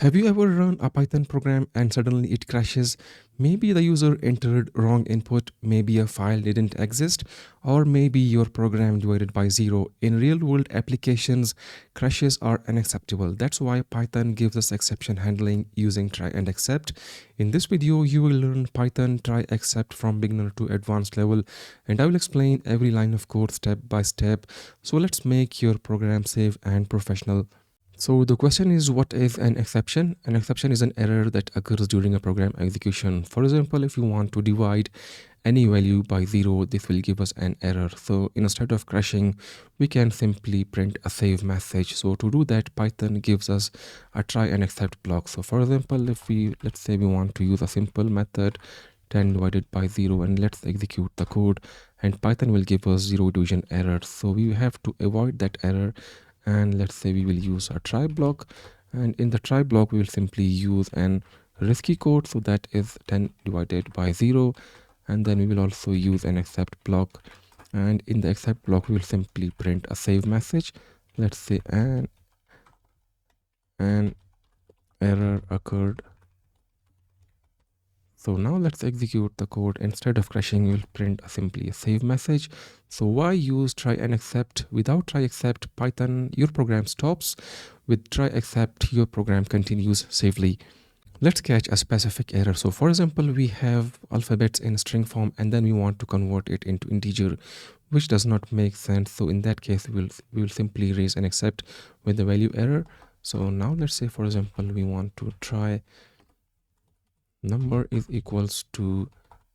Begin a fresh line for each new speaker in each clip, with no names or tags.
Have you ever run a Python program and suddenly it crashes? Maybe the user entered wrong input, maybe a file didn't exist, or maybe your program divided by zero. In real world applications, crashes are unacceptable. That's why Python gives us exception handling using try and except. In this video, you will learn Python try except from beginner to advanced level, and I will explain every line of code step by step. So let's make your program safe and professional. So the question is, what is an exception? An exception is an error that occurs during a program execution. For example, if you want to divide any value by zero, this will give us an error. So instead of crashing, we can simply print a save message. So to do that, Python gives us a try and except block. So for example, if let's say we want to use a simple method 10 divided by 0, and let's execute the code, and Python will give us zero division error. So we have to avoid that error, and let's say we will use a try block, and in the try block we will simply use an risky code, so that is 10 divided by 0, and then we will also use an except block, and in the except block we will simply print a save message. Let's say an error occurred. So now let's execute the code. Instead of crashing, you'll print simply a save message. So why use try and except? Without try except, Python, your program stops. With try except, your program continues safely. Let's catch a specific error. So for example, we have alphabets in string form and then we want to convert it into integer, which does not make sense. So in that case, we will simply raise an except with the value error. So now let's say, for example, we want to try number is equals to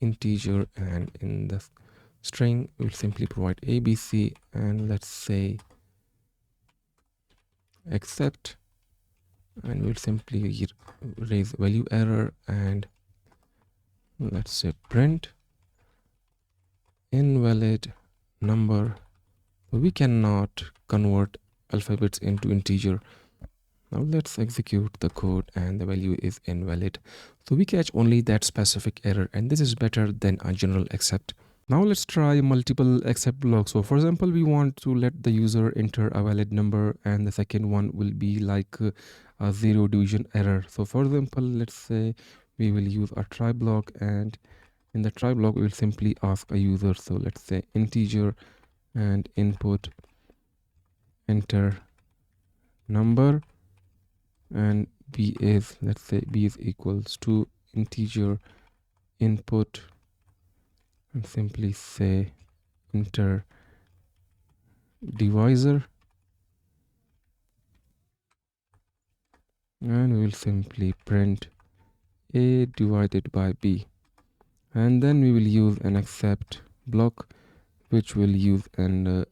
integer, and in the string we'll simply provide ABC, and let's say except, and we'll simply raise value error, and let's say print invalid number. We cannot convert alphabets into integer. Now let's execute the code, and the value is invalid. So we catch only that specific error, and this is better than a general except. Now let's try multiple except blocks. So for example, we want to let the user enter a valid number, and the second one will be like a zero division error. So for example, let's say we will use a try block, and in the try block we will simply ask a user. So let's say integer and input enter number, and b is, let's say b is equals to integer input, and simply say enter divisor, and we will simply print a divided by b, and then we will use an except block, which will use an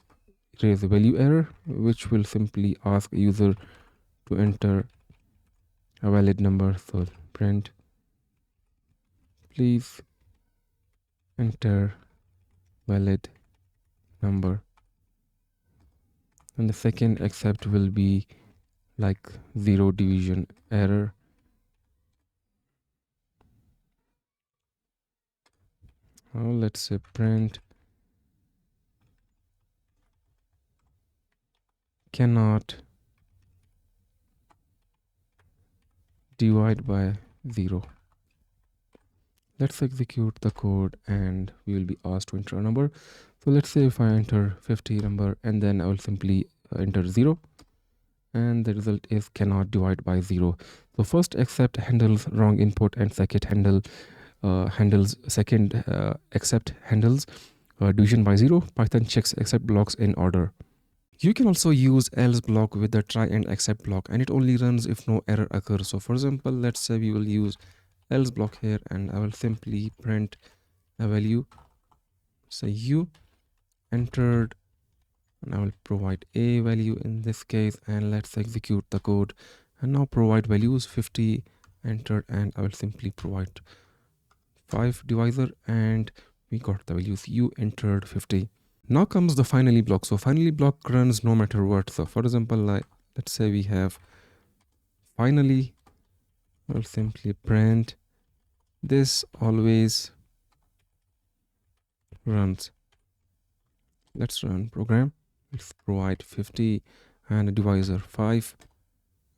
raise value error, which will simply ask user to enter a valid number. So print please enter valid number, and the second except will be like zero division error. Now let's say print cannot divide by 0. Let's execute the code, and we will be asked to enter a number. So let's say if I enter 50 number, and then I will simply enter 0, and the result is cannot divide by 0. So first except handles wrong input, and second except handles division by 0. Python checks except blocks in order. You can also use else block with the try and except block, and it only runs if no error occurs. So for example, let's say we will use else block here, and I will simply print a value, say u entered, and I will provide a value in this case, and let's execute the code, and now provide values 50 entered, and I will simply provide 5 divisor, and we got the values u entered 50. Now comes the finally block. So finally block runs no matter what. So for example, let's say we have finally, we'll simply print this always runs. Let's run program. Let's provide 50 and a divisor 5,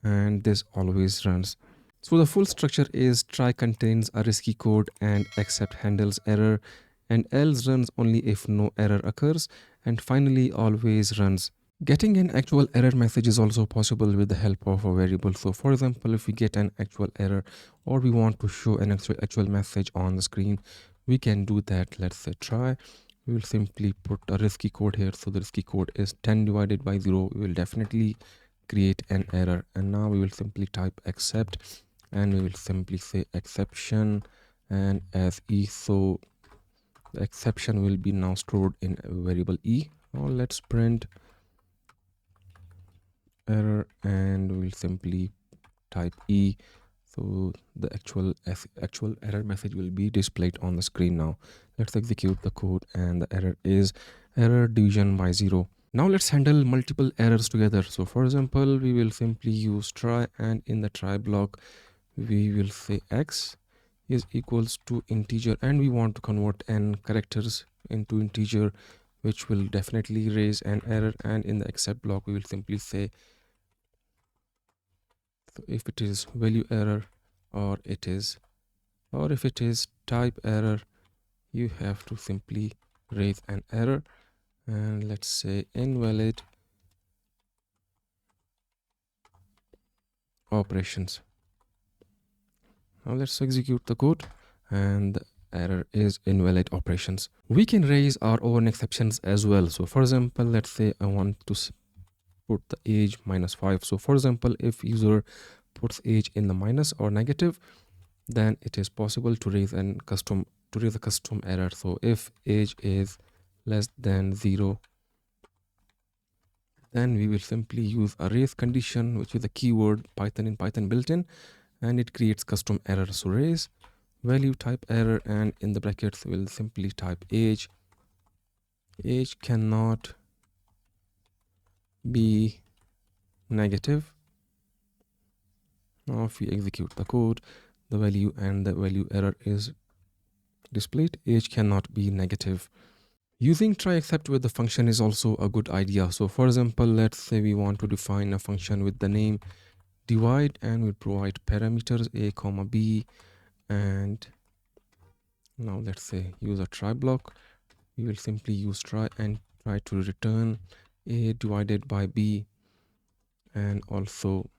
and this always runs. So the full structure is try contains a risky code and except handles error, and else runs only if no error occurs, and finally always runs. Getting an actual error message is also possible with the help of a variable. So for example, if we get an actual error or we want to show an actual message on the screen, we can do that. Let's say try. We will simply put a risky code here. So the risky code is 10 divided by 0. We will definitely create an error. And now we will simply type except, and we will simply say exception and as e. So the exception will be now stored in a variable e. Now let's print error, and we'll simply type e. So the actual error message will be displayed on the screen. Now let's execute the code, and the error is error division by 0. Now let's handle multiple errors together. So for example, we will simply use try, and in the try block we will say x is equals to integer, and we want to convert n characters into integer, which will definitely raise an error. And in the except block we will simply say, so if it is value error, or if it is type error, you have to simply raise an error, and let's say invalid operations. Now let's execute the code, and the error is invalid operations. We can raise our own exceptions as well. So for example, let's say I want to put the age -5. So for example, if user puts age in the minus or negative, then it is possible to raise a custom error. So if age is less than 0, then we will simply use a raise condition, which is a keyword in Python built in, and it creates custom error. So raise value type error, and in the brackets we'll simply type age. Age cannot be negative. Now if we execute the code, the value error is displayed. Age cannot be negative. Using try except with the function is also a good idea. So for example, let's say we want to define a function with the name divide, and we'll provide parameters a comma b, and now let's say use a try block. We will simply use try and try to return a divided by b, and also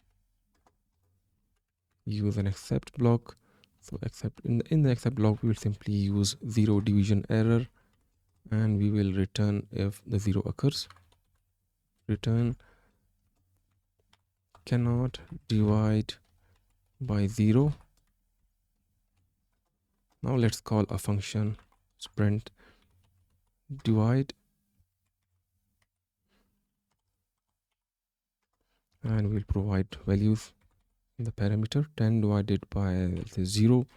use an except block. So except in the except block we will simply use 0 division error, and we will return if the 0 occurs. Return cannot divide by 0. Now let's call a function sprint divide, and we'll provide values in the parameter 10 divided by 0.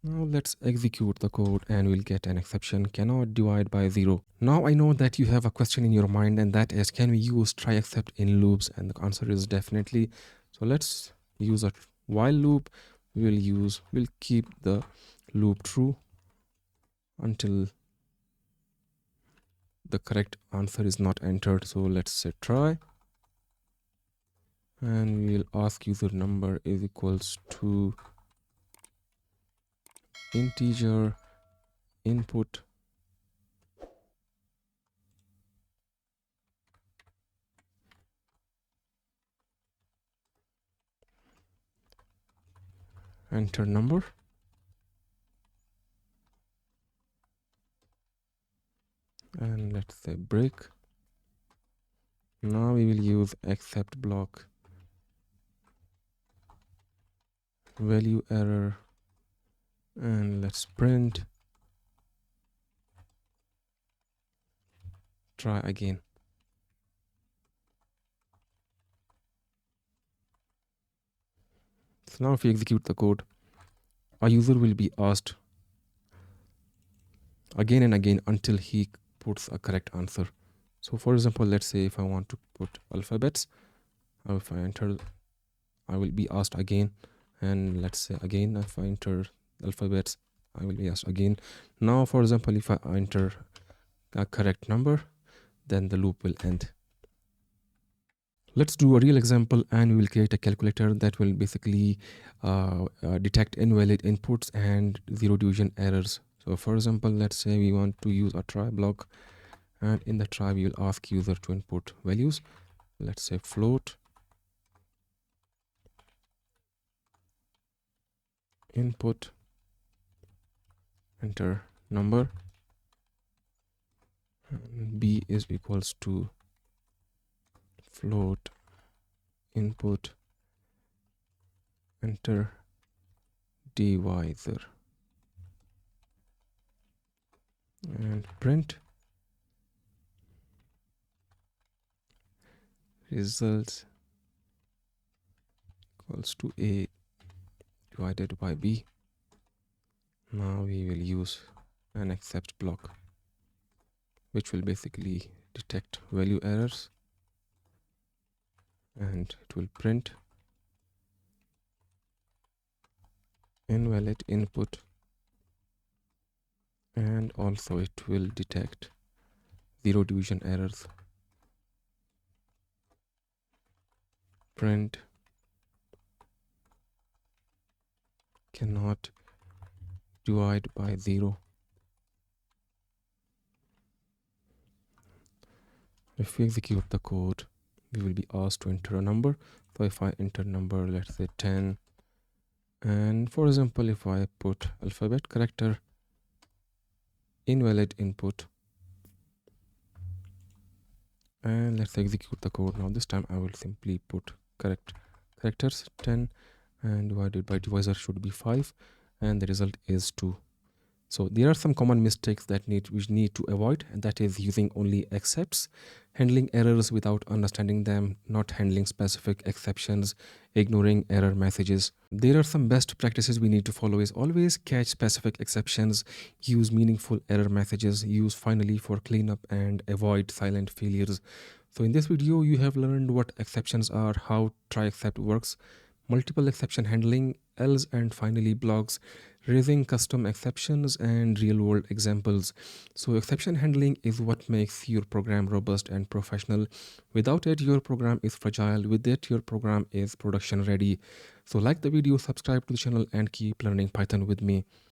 Now let's execute the code, and we'll get an exception cannot divide by 0. Now I know that you have a question in your mind, and that is, can we use try except in loops? And the answer is definitely. So let's use a while loop. We'll keep the loop true until the correct answer is not entered. So let's say try, and we'll ask user number is equals to integer input enter number, and let's say break. Now we will use except block value error, and let's print try again. So now if we execute the code, our user will be asked again and again until he puts a correct answer. So for example, let's say if I want to put alphabets, or if I enter, I will be asked again, and let's say again if I enter alphabets, I will be asked again. Now for example, if I enter a correct number, then the loop will end. Let's do a real example, and we will create a calculator that will basically detect invalid inputs and zero division errors. So for example, let's say we want to use a try block, and in the try we will ask user to input values. Let's say float input, enter number, and b is equals to float input, enter divisor, and print results equals to a divided by b. Now we will use an except block, which will basically detect value errors, and it will print invalid input, and also it will detect zero division errors. Print cannot divide by 0. If we execute the code, we will be asked to enter a number. So if I enter number, let's say 10, and for example, if I put alphabet character, invalid input, and let's execute the code. Now this time I will simply put correct characters 10, and divided by divisor should be 5, and the result is 2. So there are some common mistakes that we need to avoid, and that is using only excepts, handling errors without understanding them, not handling specific exceptions, ignoring error messages. There are some best practices we need to follow is always catch specific exceptions, use meaningful error messages, use finally for cleanup, and avoid silent failures. So in this video, you have learned what exceptions are, how try except works, multiple exception handling, else and finally blocks, raising custom exceptions, and real world examples. So exception handling is what makes your program robust and professional. Without it, your program is fragile. With it, your program is production ready. So like the video, subscribe to the channel, and keep learning Python with me.